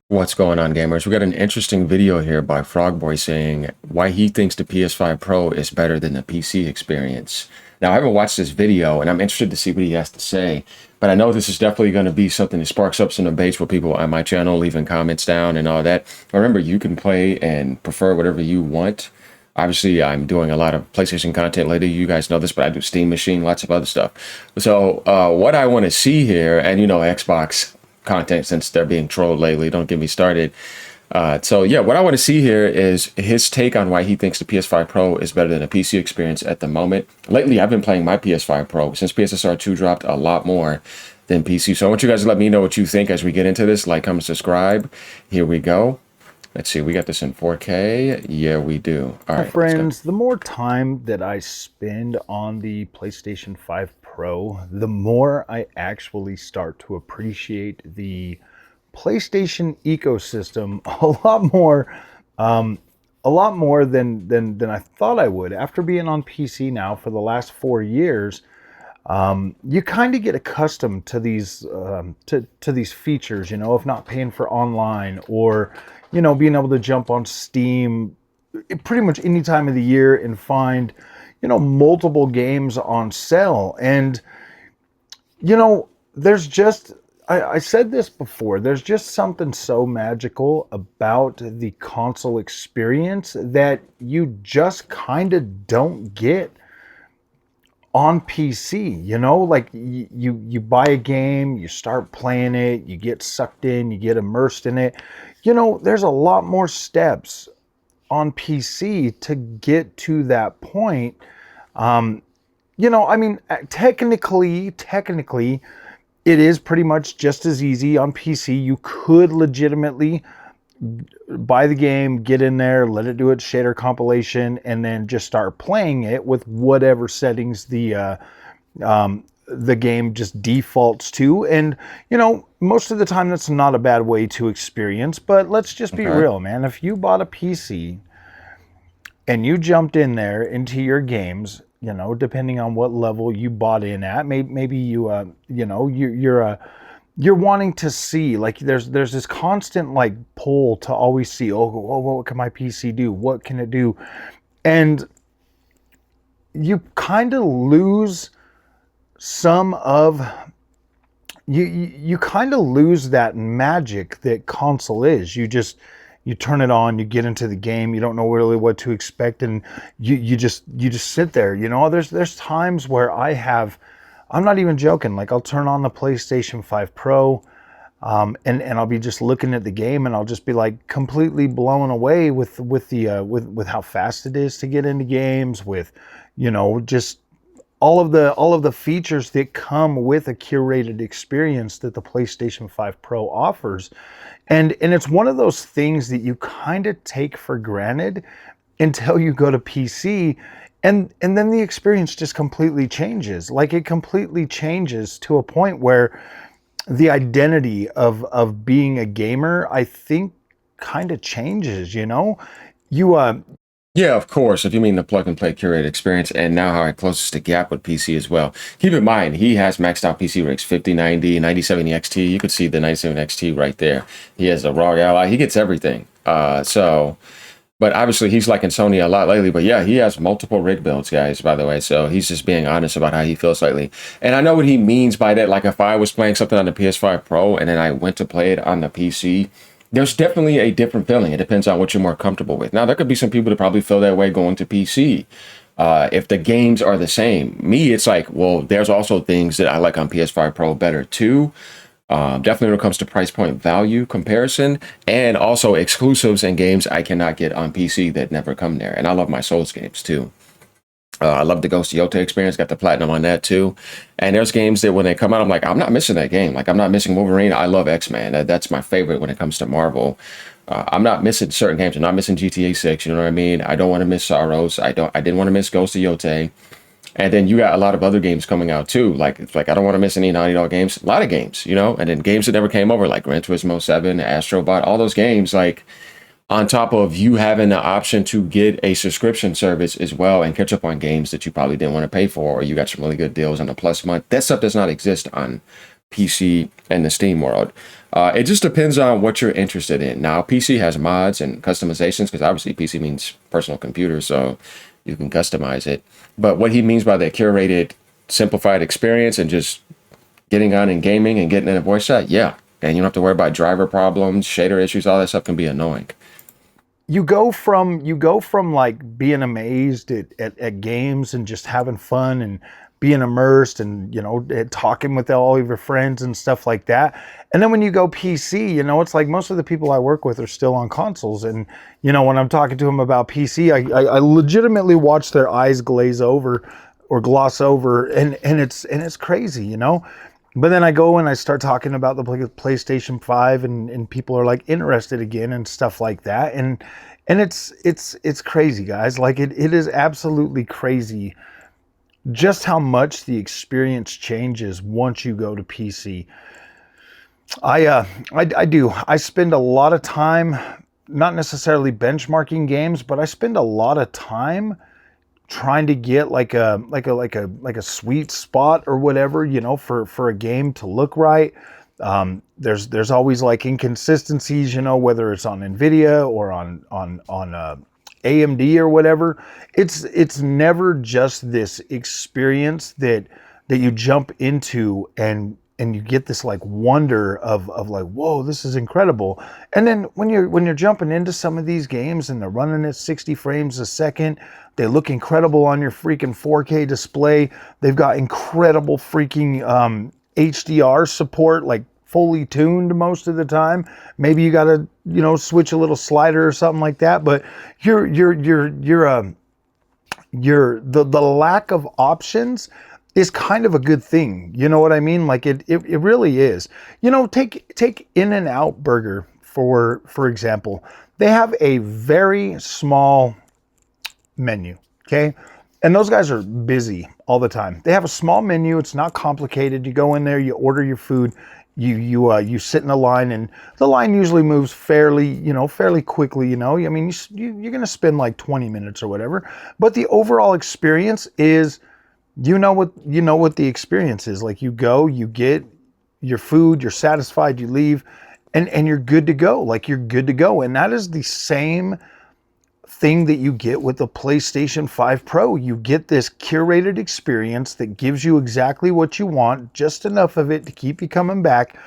What's going on, gamers? We got an interesting video here by Frogboy saying why he thinks the PS5 Pro is better than the PC experience. Now, I haven't watched this video, and I'm interested to see what he has to say, but I know this is definitely going to be something that sparks up some debates for people on my channel, leaving comments down and all that. Remember, you can play and prefer whatever you want. Obviously, I'm doing a lot of PlayStation content lately. You guys know this, but I do Steam Machine, lots of other stuff. So, what I want to see here, and Xbox content since they're being trolled lately. Don't get me started. So yeah, what I want to see here is his take on why he thinks the PS5 Pro is better than a PC experience at the moment. Lately, I've been playing my PS5 Pro since PSSR 2 dropped a lot more than PC. So I want you guys to let me know what you think as we get into this. Like, comment, subscribe. Here we go. Let's see, we got this in 4K. Yeah, we do. All My right, let's go. friends, the more time that I spend on the PlayStation 5 Pro, the more I actually start to appreciate the PlayStation ecosystem um, a lot more than I thought I would. After being on PC now for the last 4 years, you kind of get accustomed to these to these features. If not paying for online or being able to jump on Steam pretty much any time of the year and find multiple games on sale. And there's just I said this before, there's just something so magical about the console experience that you just kind of don't get on PC. Like you buy a game, you start playing it, you get sucked in, you get immersed in it. There's a lot more steps on PC to get to that point. Um, I mean, technically, it is pretty much just as easy on PC. You could legitimately buy the game, get in there, let it do its shader compilation, and then just start playing it with whatever settings the game just defaults to. And most of the time, that's not a bad way to experience. But let's just be Okay. real, man. If you bought a PC and you jumped in there into your games, depending on what level you bought in at, maybe you, you're wanting to see, like, there's this constant like pull to always see, oh, what can my PC do? What can it do? And you kind of lose some of you kind of lose that magic that console is. You turn it on, you get into the game, you don't know really what to expect, and you just sit there. There's times where I'm not even joking, like I'll turn on the PlayStation 5 Pro, and I'll be just looking at the game, and I'll just be like completely blown away with how fast it is to get into games, with just all of the features that come with a curated experience that the PlayStation 5 Pro offers. And it's one of those things that you kind of take for granted until you go to PC, and then the experience just completely changes. Like, it completely changes to a point where the identity of being a gamer, I think, kind of changes. You Yeah, of course. If you mean the plug and play curated experience, and now how it closes the gap with PC as well. Keep in mind, he has maxed out PC rigs 5090, 9070 XT. You could see the 9070 XT right there. He has a ROG Ally. He gets everything. But obviously he's liking Sony a lot lately. But yeah, he has multiple rig builds, guys, by the way. So he's just being honest about how he feels lately. And I know what he means by that. Like, if I was playing something on the PS5 Pro and then I went to play it on the PC, there's definitely a different feeling. It depends on what you're more comfortable with. Now, there could be some people that probably feel that way going to PC. If the games are the same, me, it's like, well, there's also things that I like on PS5 Pro better too. Definitely when it comes to price point value comparison, and also exclusives and games I cannot get on PC that never come there. And I love my Souls games too. I love the Ghost of Yotei experience. Got the platinum on that too. And there's games that when they come out, I'm like, I'm not missing that game. Like, I'm not missing Wolverine. I love X-Men. That's my favorite when it comes to Marvel. I'm not missing certain games. I'm not missing GTA 6. You know what I mean? I don't want to miss Sorrows. I didn't want to miss Ghost of Yotei. And then you got a lot of other games coming out too. Like, it's like I don't want to miss any Naughty Dog games. A lot of games, And then games that never came over, like Gran Turismo 7, Astro Bot, all those games, like, on top of you having the option to get a subscription service as well and catch up on games that you probably didn't want to pay for, or you got some really good deals on the plus month. That stuff does not exist on PC and the Steam world. It just depends on what you're interested in. Now, PC has mods and customizations because obviously PC means personal computer, so you can customize it. But what he means by the curated, simplified experience and just getting on and gaming and getting in a voice chat, yeah. And you don't have to worry about driver problems, shader issues, all that stuff can be annoying. You go from like being amazed at games and just having fun and being immersed and talking with all of your friends and stuff like that. And then when you go PC, it's like most of the people I work with are still on consoles. And when I'm talking to them about PC, I legitimately watch their eyes glaze over or gloss over, and it's crazy. But then I go and I start talking about the PlayStation 5, and people are like interested again and stuff like that. And it's crazy, guys. Like it is absolutely crazy just how much the experience changes once you go to PC. I do. I spend a lot of time, not necessarily benchmarking games, but I spend a lot of time trying to get like a sweet spot or whatever, for a game to look right. There's always like inconsistencies, whether it's on Nvidia or on AMD or whatever. It's never just this experience that you jump into and you get this like wonder of like, whoa, this is incredible. And then when you're jumping into some of these games and they're running at 60 frames a second, they look incredible on your freaking 4K display. They've got incredible freaking HDR support, like fully tuned most of the time. Maybe you got to switch a little slider or something like that. But the lack of options is kind of a good thing. You know what I mean? Like it really is. Take In-N-Out Burger for example. They have a very small menu, okay? And those guys are busy all the time. They have a small menu. It's not complicated. You go in there, you order your food, you sit in a line, and the line usually moves fairly quickly. I mean, you're gonna spend like 20 minutes or whatever, but the overall experience is, what the experience is. Like, you go, you get your food, you're satisfied, you leave, and you're good to go. Like, you're good to go. And that is the same thing that you get with the PlayStation 5 Pro. You get this curated experience that gives you exactly what you want, just enough of it to keep you coming back,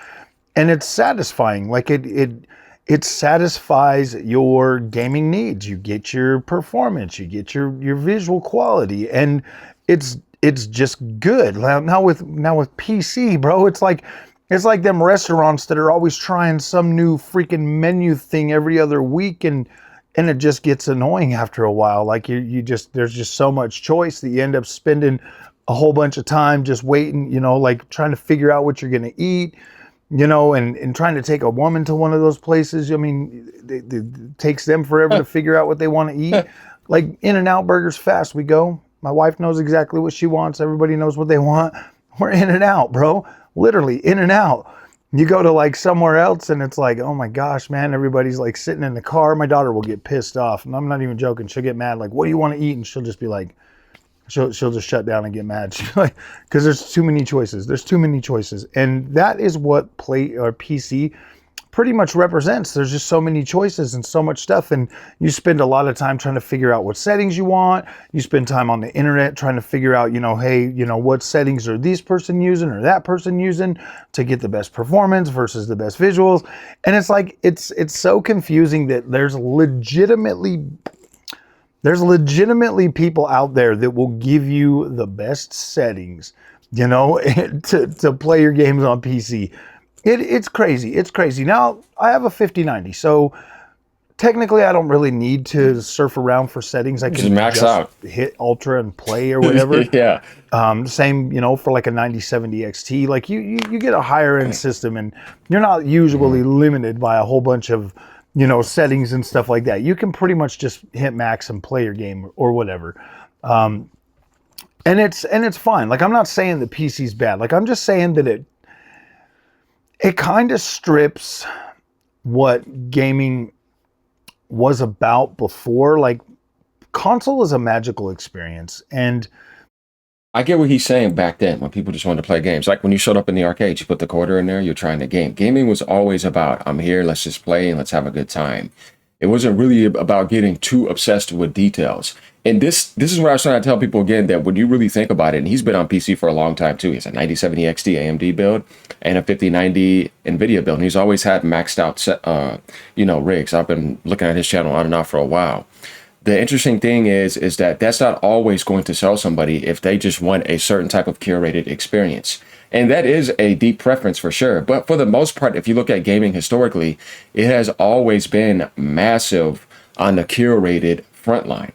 and it's satisfying. Like it satisfies your gaming needs. You get your performance, you get your visual quality, and it's just good. Now with PC, bro, it's like them restaurants that are always trying some new freaking menu thing every other week, and it just gets annoying after a while. Like there's just so much choice that you end up spending a whole bunch of time just waiting, like trying to figure out what you're going to eat, and trying to take a woman to one of those places. I mean, it takes them forever to figure out what they want to eat. Like, In-N-Out Burger's fast. We go. My wife knows exactly what she wants. Everybody knows what they want. We're in and out, bro. Literally in and out. You go to like somewhere else and it's like, oh my gosh, man, everybody's like sitting in the car. My daughter will get pissed off, and I'm not even joking. She'll get mad, like, what do you want to eat? And she'll just be like, she'll just shut down and get mad. She's like, because there's too many choices. There's too many choices. And that is what PC pretty much represents. There's just so many choices and so much stuff, and you spend a lot of time trying to figure out what settings you want. You spend time on the internet trying to figure out, hey, what settings are this person using or that person using to get the best performance versus the best visuals. And it's like, it's so confusing that there's legitimately people out there that will give you the best settings, to play your games on PC. It's crazy. It's crazy. Now, I have a 5090, so technically I don't really need to surf around for settings. I can Just max out. hit ultra and play or whatever. Yeah. Same, for like a 9070 XT. Like you get a higher end system, and you're not usually limited by a whole bunch of, settings and stuff like that. You can pretty much just hit max and play your game or whatever. And it's fine. Like, I'm not saying the PC's bad. Like, I'm just saying that it kind of strips what gaming was about before. Like, console is a magical experience, and I get what he's saying back then when people just wanted to play games. Like when you showed up in the arcade, you put the quarter in there, you're trying to game. Gaming was always about, I'm here, let's just play and let's have a good time. It wasn't really about getting too obsessed with details. And this is where I was trying to tell people again that when you really think about it, and he's been on PC for a long time too. He's a 9070 XT AMD build and a 5090 NVIDIA build. And he's always had maxed out rigs. I've been looking at his channel on and off for a while. The interesting thing is that that's not always going to sell somebody if they just want a certain type of curated experience. And that is a deep preference for sure. But for the most part, if you look at gaming historically, it has always been massive on the curated front line.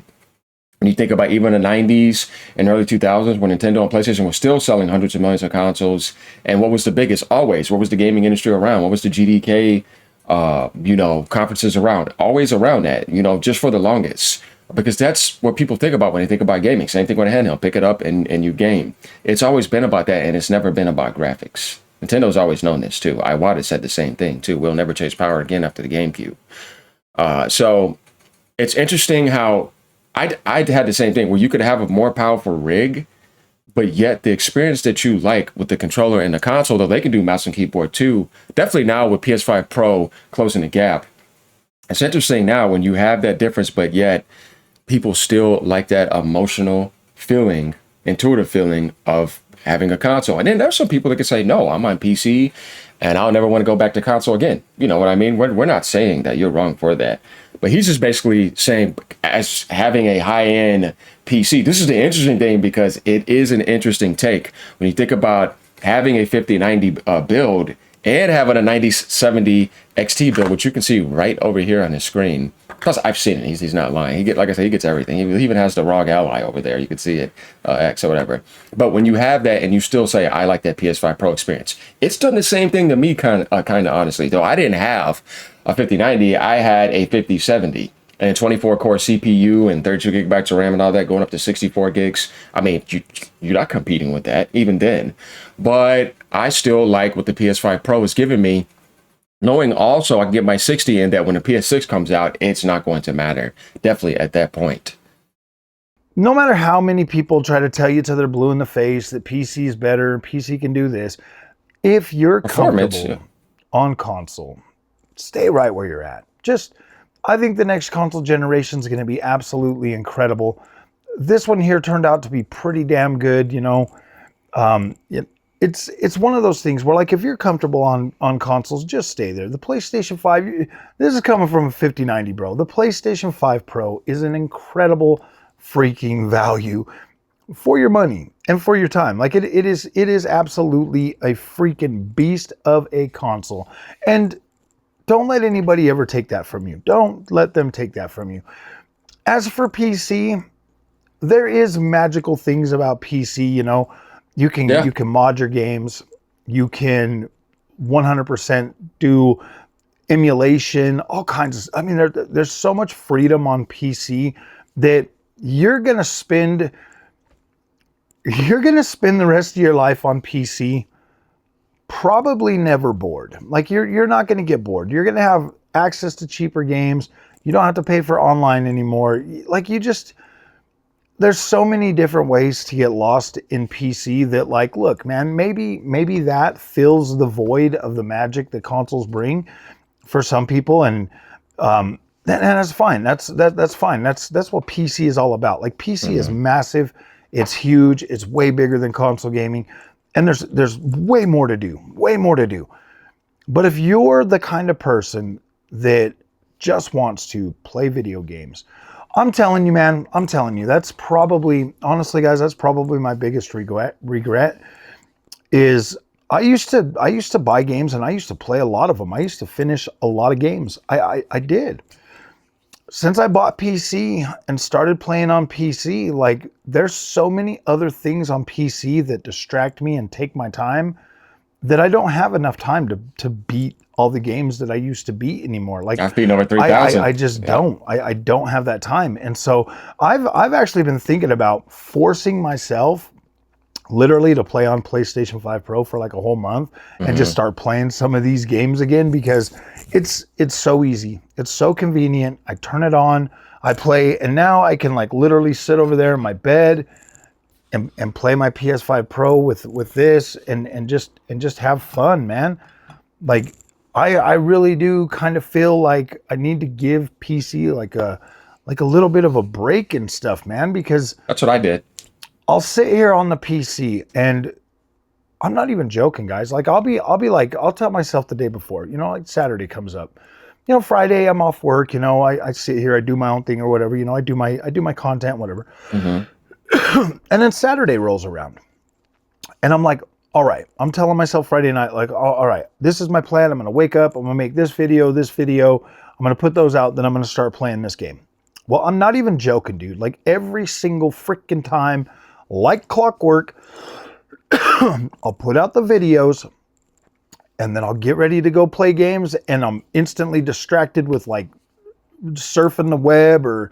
When you think about even the 90s and early 2000s, when Nintendo and PlayStation were still selling hundreds of millions of consoles, and what was the biggest always? What was the gaming industry around? What was the GDK conferences around, always around that, just for the longest, because that's what people think about when they think about gaming. Same thing with a handheld, pick it up and you game. It's always been about that, and it's never been about graphics. Nintendo's always known this too. Iwata said the same thing too. We'll never chase power again after the GameCube. So it's interesting how I'd had the same thing where you could have a more powerful rig, but yet the experience that you like with the controller and the console, though they can do mouse and keyboard too, definitely now with PS5 Pro closing the gap. It's interesting now when you have that difference, but yet people still like that emotional feeling, intuitive feeling of having a console. And then there's some people that can say, no, I'm on PC and I'll never want to go back to console again. You know what I mean? We're not saying that you're wrong for that. But he's just basically saying, as having a high-end PC, this is the interesting thing because it is an interesting take. When you think about having a 5090 build and having a 9070 XT build, which you can see right over here on his screen. Plus, I've seen it. He's not lying. Like I said, he gets everything. He even has the ROG Ally over there. You can see it, X or whatever. But when you have that and you still say, I like that PS5 Pro experience, it's done the same thing to me, kind of honestly. Though I didn't have a 5090, I had a 5070 and a 24 core CPU and 32 gigabytes of RAM and all that, going up to 64 gigs. I mean, you're not competing with that even then. But I still like what the PS5 Pro is giving me, knowing also I can get my 60 in, that when the PS6 comes out, it's not going to matter. Definitely at that point. No matter how many people try to tell you till they're blue in the face that PC is better, PC can do this, if you're comfortable on console, stay right where you're at. I think the next console generation is going to be absolutely incredible. This one here turned out to be pretty damn good, It's one of those things where, like, if you're comfortable on consoles, just stay there. The PlayStation 5, this is coming from a 5090, bro. The PlayStation 5 Pro is an incredible freaking value for your money and for your time. Like, it is absolutely a freaking beast of a console. And don't let anybody ever take that from you. Don't let them take that from you. As for PC, there is magical things about PC, You can mod your games. You can 100% do emulation, all kinds of. I mean, there's so much freedom on PC that you're gonna spend the rest of your life on PC, probably never bored. Like you're not gonna get bored. You're gonna have access to cheaper games. You don't have to pay for online anymore. Like there's so many different ways to get lost in PC that, like, look, man, maybe that fills the void of the magic that consoles bring for some people, and that's fine. That's fine. That's what PC is all about. Like, PC is massive, it's huge, it's way bigger than console gaming, and there's way more to do. But if you're the kind of person that just wants to play video games, I'm telling you, man, that's probably, honestly, guys, that's probably my biggest regret is I used to buy games and I used to play a lot of them. I used to finish a lot of games. I did. Since I bought PC and started playing on PC, like, there's so many other things on PC that distract me and take my time that I don't have enough time to beat all the games that I used to beat anymore. Like, I've beaten over 3,000. I just don't. I don't have that time. And so I've actually been thinking about forcing myself literally to play on PlayStation 5 Pro for like a whole month and just start playing some of these games again, because it's so easy. It's so convenient. I turn it on, I play, and now I can, like, literally sit over there in my bed and play my PS5 Pro with this and just have fun, man. Like I really do kind of feel like I need to give PC like a little bit of a break and stuff, man, because That's what I did. I'll sit here on the PC and I'm not even joking, guys. Like I'll be like, I'll tell myself the day before, like Saturday comes up. Friday I'm off work, I sit here, I do my own thing or whatever, I do my content, whatever. Mm-hmm. And then Saturday rolls around. And I'm like, all right, I'm telling myself Friday night, like, all right, this is my plan. I'm going to wake up. I'm going to make this video. I'm going to put those out. Then I'm going to start playing this game. Well, I'm not even joking, dude. Like every single freaking time, like clockwork, I'll put out the videos and then I'll get ready to go play games. And I'm instantly distracted with like surfing the web or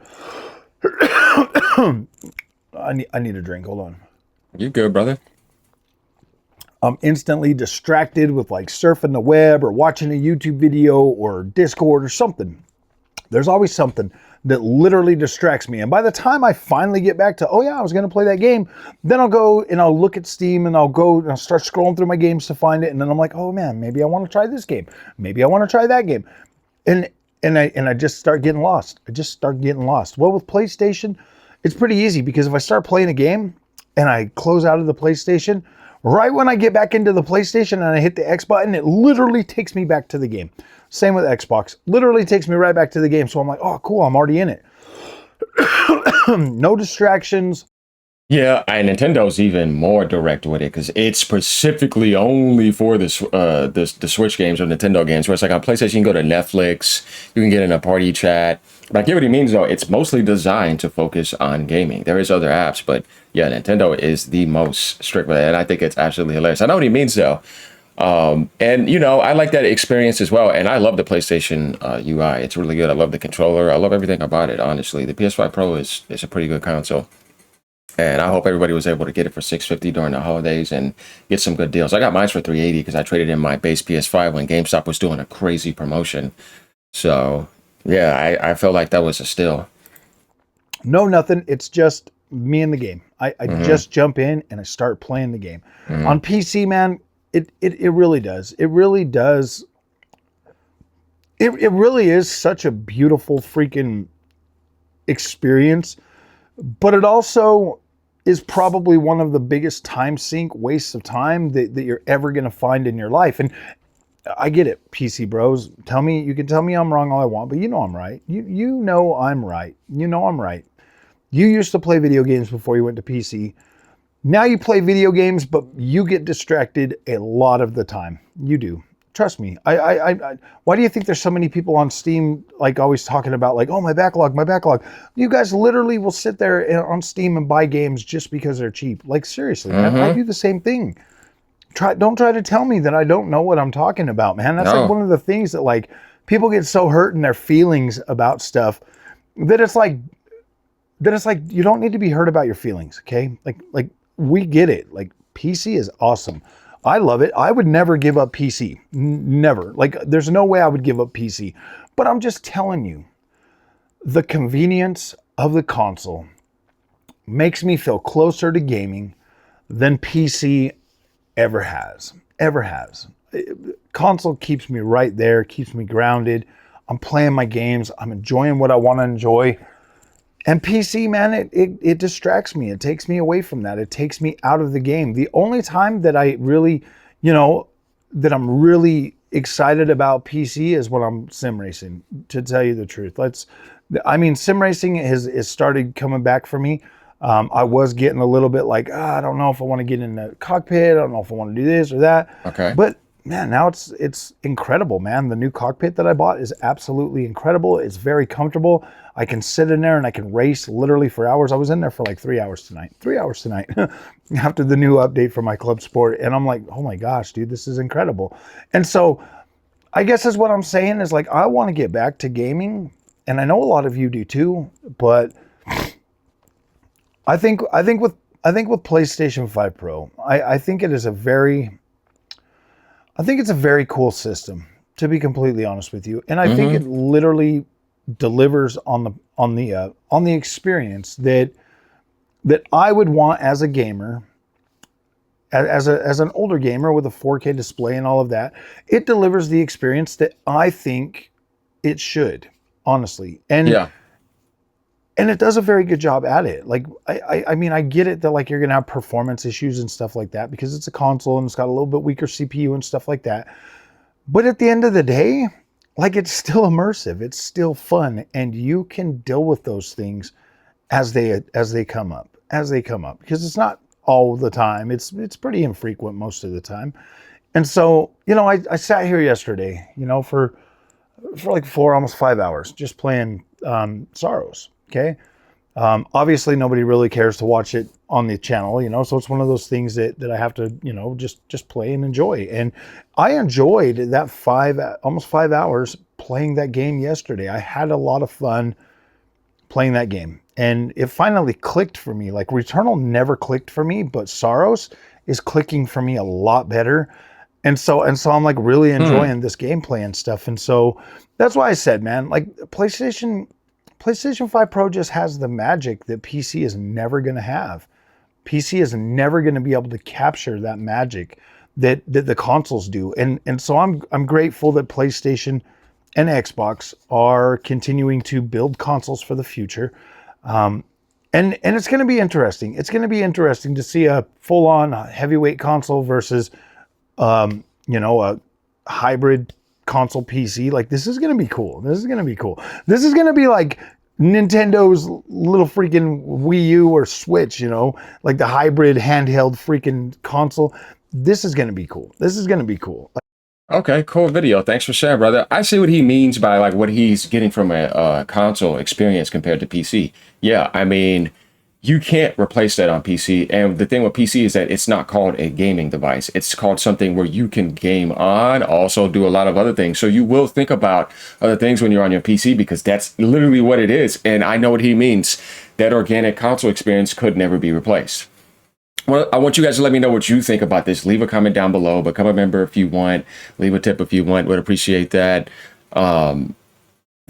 I need a drink. Hold on. You good, brother? I'm instantly distracted with like surfing the web or watching a YouTube video or Discord or something. There's always something that literally distracts me. And by the time I finally get back to, oh yeah, I was going to play that game, then I'll go and I'll look at Steam and I'll go and I'll start scrolling through my games to find it. And then I'm like, oh man, maybe I want to try this game. Maybe I want to try that game. And I just start getting lost. Well, with PlayStation, it's pretty easy because if I start playing a game and I close out of the PlayStation, right when I get back into the PlayStation and I hit the X button, it literally takes me back to the game. Same with Xbox. Literally takes me right back to the game. So I'm like, oh, cool, I'm already in it. No distractions. Yeah, and Nintendo's even more direct with it because it's specifically only for the Switch games or Nintendo games. Where it's like on PlayStation, you can go to Netflix, you can get in a party chat. But I get what he means though. It's mostly designed to focus on gaming. There is other apps, but yeah, Nintendo is the most strict with it, and I think it's absolutely hilarious. I know what he means though. And I like that experience as well. And I love the PlayStation UI. It's really good. I love the controller. I love everything about it. Honestly, the PS5 Pro is a pretty good console. And I hope everybody was able to get it for $650 during the holidays and get some good deals. I got mine for $380 because I traded in my base PS5 when GameStop was doing a crazy promotion. So yeah, I felt like that was a steal. No, nothing. It's just me and the game. I just jump in and I start playing the game. On PC, man, it really does. It really does. It really is such a beautiful freaking experience. But it also is probably one of the biggest time sink wastes of time that you're ever going to find in your life. And I get it, PC bros. You can tell me I'm wrong all I want, but you know I'm right. You know I'm right. You know I'm right. You used to play video games before you went to PC. Now you play video games, but you get distracted a lot of the time. You do. Trust me. Why do you think there's so many people on Steam, like always talking about like, oh, my backlog. You guys literally will sit there on Steam and buy games just because they're cheap. Like seriously, man, I do the same thing. Don't try to tell me that I don't know what I'm talking about, man. That's like one of the things that like people get so hurt in their feelings about stuff that it's like you don't need to be hurt about your feelings, okay? Like we get it. Like PC is awesome. I love it. I would never give up PC. Never. Like, there's no way I would give up PC. But I'm just telling you, the convenience of the console makes me feel closer to gaming than PC ever has. Console keeps me right there, keeps me grounded. I'm playing my games. I'm enjoying what I want to enjoy. And PC, man, it distracts me. It takes me away from that. It takes me out of the game. The only time that I really, that I'm really excited about PC is when I'm sim racing, to tell you the truth. Sim racing has started coming back for me. I was getting a little bit like, I don't know if I want to get in the cockpit. I don't know if I want to do this or that. Okay. But man, now it's incredible, man. The new cockpit that I bought is absolutely incredible. It's very comfortable. I can sit in there and I can race literally for hours. I was in there for like 3 hours tonight. 3 hours tonight after the new update for my Club Sport. And I'm like, oh my gosh, dude, this is incredible. And so I guess is what I'm saying is like, I want to get back to gaming. And I know a lot of you do too, but I think with PlayStation 5 Pro, I think it's a very cool system, to be completely honest with you. And I think it literally delivers on the experience that that I would want as a gamer, as an older gamer with a 4K display and all of that. It delivers the experience that I think it should, honestly. Yeah. And it does a very good job at it. Like, I mean, I get it that like you're gonna have performance issues and stuff like that because it's a console and it's got a little bit weaker CPU and stuff like that. But at the end of the day, like, it's still immersive. It's still fun, and you can deal with those things as they come up, because it's not all the time. It's pretty infrequent most of the time. And so, I sat here yesterday, for like 4, almost 5 hours, just playing Sorrows. Okay. Obviously nobody really cares to watch it on the channel, so it's one of those things that I have to, just play and enjoy. And I enjoyed that almost 5 hours playing that game yesterday. I had a lot of fun playing that game, and it finally clicked for me. Like, Returnal never clicked for me, but Sorrows is clicking for me a lot better. And so I'm like really enjoying this gameplay and stuff. And so that's why I said, man, like, PlayStation 5 Pro just has the magic that PC is never going to have. PC is never going to be able to capture that magic that the consoles do. And so I'm grateful that PlayStation and Xbox are continuing to build consoles for the future. And it's going to be interesting. It's going to be interesting to see a full-on heavyweight console versus a hybrid console PC. Like, this is going to be cool. This is going to be cool. This is going to be like Nintendo's little freaking Wii U or Switch, like the hybrid handheld freaking console. This is going to be cool. This is going to be cool. Okay, cool video. Thanks for sharing, brother. I see what he means by like what he's getting from a console experience compared to PC. Yeah, I mean, you can't replace that on PC. And the thing with PC is that it's not called a gaming device. It's called something where you can game on, also do a lot of other things. So you will think about other things when you're on your PC, because that's literally what it is. And I know what he means. That organic console experience could never be replaced. Well, I want you guys to let me know what you think about this. Leave a comment down below. Become a member if you want. Leave a tip if you want. Would appreciate that.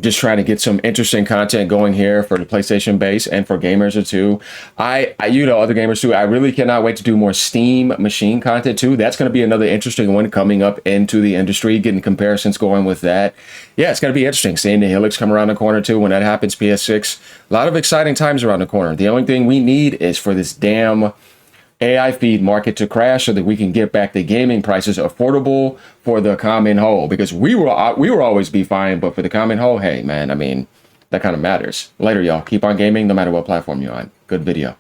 Just trying to get some interesting content going here for the PlayStation base and for gamers too. I other gamers too. I really cannot wait to do more Steam machine content too. That's going to be another interesting one coming up into the industry, getting comparisons going with that. Yeah, it's going to be interesting seeing the Helix come around the corner too. When that happens, PS6, a lot of exciting times around the corner. The only thing we need is for this damn AI feed market to crash so that we can get back the gaming prices affordable for the common hole, because we will always be fine, but for the common hole, hey man, I mean, that kind of matters. Later, y'all. Keep on gaming no matter what platform you're on. Good video.